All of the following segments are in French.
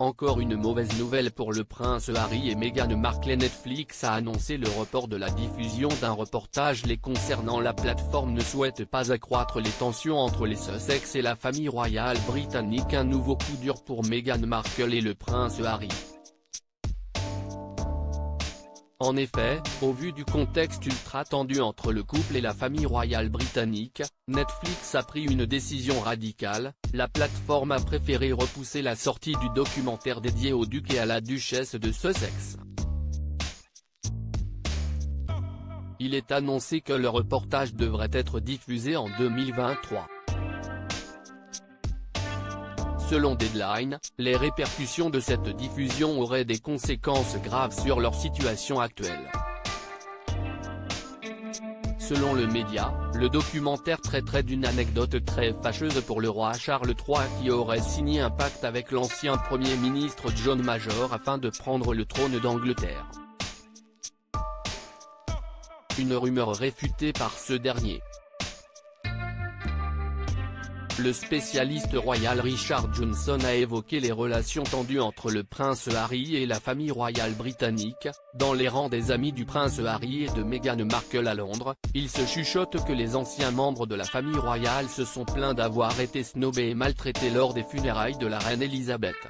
Encore une mauvaise nouvelle pour le prince Harry et Meghan Markle. Netflix a annoncé le report de la diffusion d'un reportage les concernant. La plateforme ne souhaite pas accroître les tensions entre les Sussex et la famille royale britannique. Un nouveau coup dur pour Meghan Markle et le prince Harry. En effet, au vu du contexte ultra tendu entre le couple et la famille royale britannique, Netflix a pris une décision radicale. La plateforme a préféré repousser la sortie du documentaire dédié au duc et à la duchesse de Sussex. Il est annoncé que le reportage devrait être diffusé en 2023. Selon Deadline, les répercussions de cette diffusion auraient des conséquences graves sur leur situation actuelle. Selon le média, le documentaire traiterait d'une anecdote très fâcheuse pour le roi Charles III qui aurait signé un pacte avec l'ancien Premier ministre John Major afin de prendre le trône d'Angleterre. Une rumeur réfutée par ce dernier. Le spécialiste royal Richard Johnson a évoqué les relations tendues entre le prince Harry et la famille royale britannique. Dans les rangs des amis du prince Harry et de Meghan Markle à Londres, il se chuchote que les anciens membres de la famille royale se sont plaints d'avoir été snobés et maltraités lors des funérailles de la reine Elisabeth.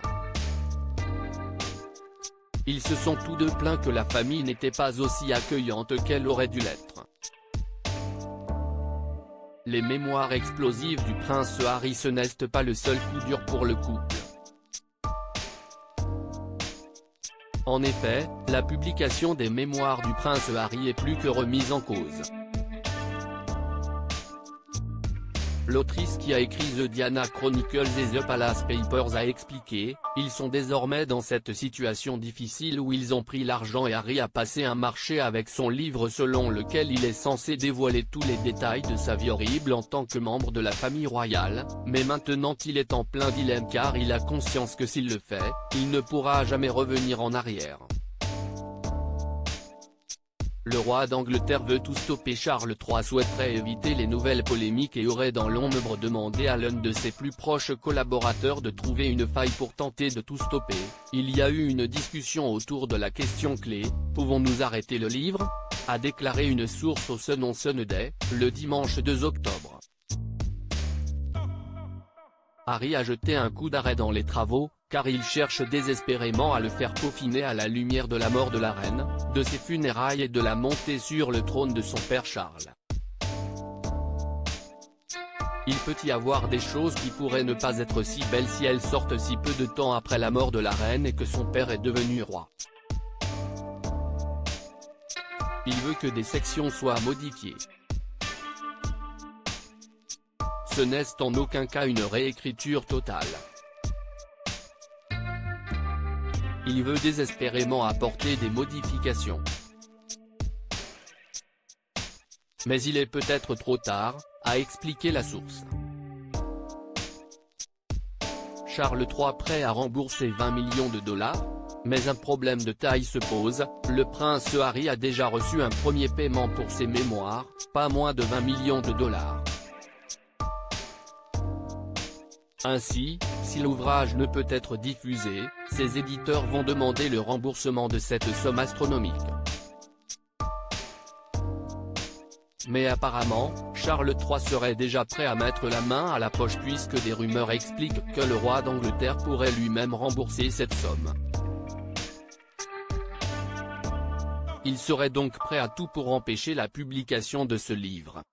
Ils se sont tous deux plaints que la famille n'était pas aussi accueillante qu'elle aurait dû l'être. Les mémoires explosives du prince Harry. Ce n'est pas le seul coup dur pour le couple. En effet, la publication des mémoires du prince Harry est plus que remise en cause. L'autrice qui a écrit The Diana Chronicles et The Palace Papers a expliqué, ils sont désormais dans cette situation difficile où ils ont pris l'argent et Harry a passé un marché avec son livre selon lequel il est censé dévoiler tous les détails de sa vie horrible en tant que membre de la famille royale, mais maintenant il est en plein dilemme car il a conscience que s'il le fait, il ne pourra jamais revenir en arrière. Le roi d'Angleterre veut tout stopper. Charles III souhaiterait éviter les nouvelles polémiques et aurait dans l'ombre demandé à l'un de ses plus proches collaborateurs de trouver une faille pour tenter de tout stopper. Il y a eu une discussion autour de la question clé, pouvons-nous arrêter le livre ? A déclaré une source au Sun on Sunday, le dimanche 2 octobre. Harry a jeté un coup d'arrêt dans les travaux, car il cherche désespérément à le faire peaufiner à la lumière de la mort de la reine, de ses funérailles et de la montée sur le trône de son père Charles. Il peut y avoir des choses qui pourraient ne pas être si belles si elles sortent si peu de temps après la mort de la reine et que son père est devenu roi. Il veut que des sections soient modifiées. Ce n'est en aucun cas une réécriture totale. Il veut désespérément apporter des modifications. Mais il est peut-être trop tard, a expliqué la source. Charles III prêt à rembourser 20 millions de dollars ? Mais un problème de taille se pose, le prince Harry a déjà reçu un premier paiement pour ses mémoires, pas moins de 20 millions de dollars. Ainsi, si l'ouvrage ne peut être diffusé, ses éditeurs vont demander le remboursement de cette somme astronomique. Mais apparemment, Charles III serait déjà prêt à mettre la main à la poche puisque des rumeurs expliquent que le roi d'Angleterre pourrait lui-même rembourser cette somme. Il serait donc prêt à tout pour empêcher la publication de ce livre.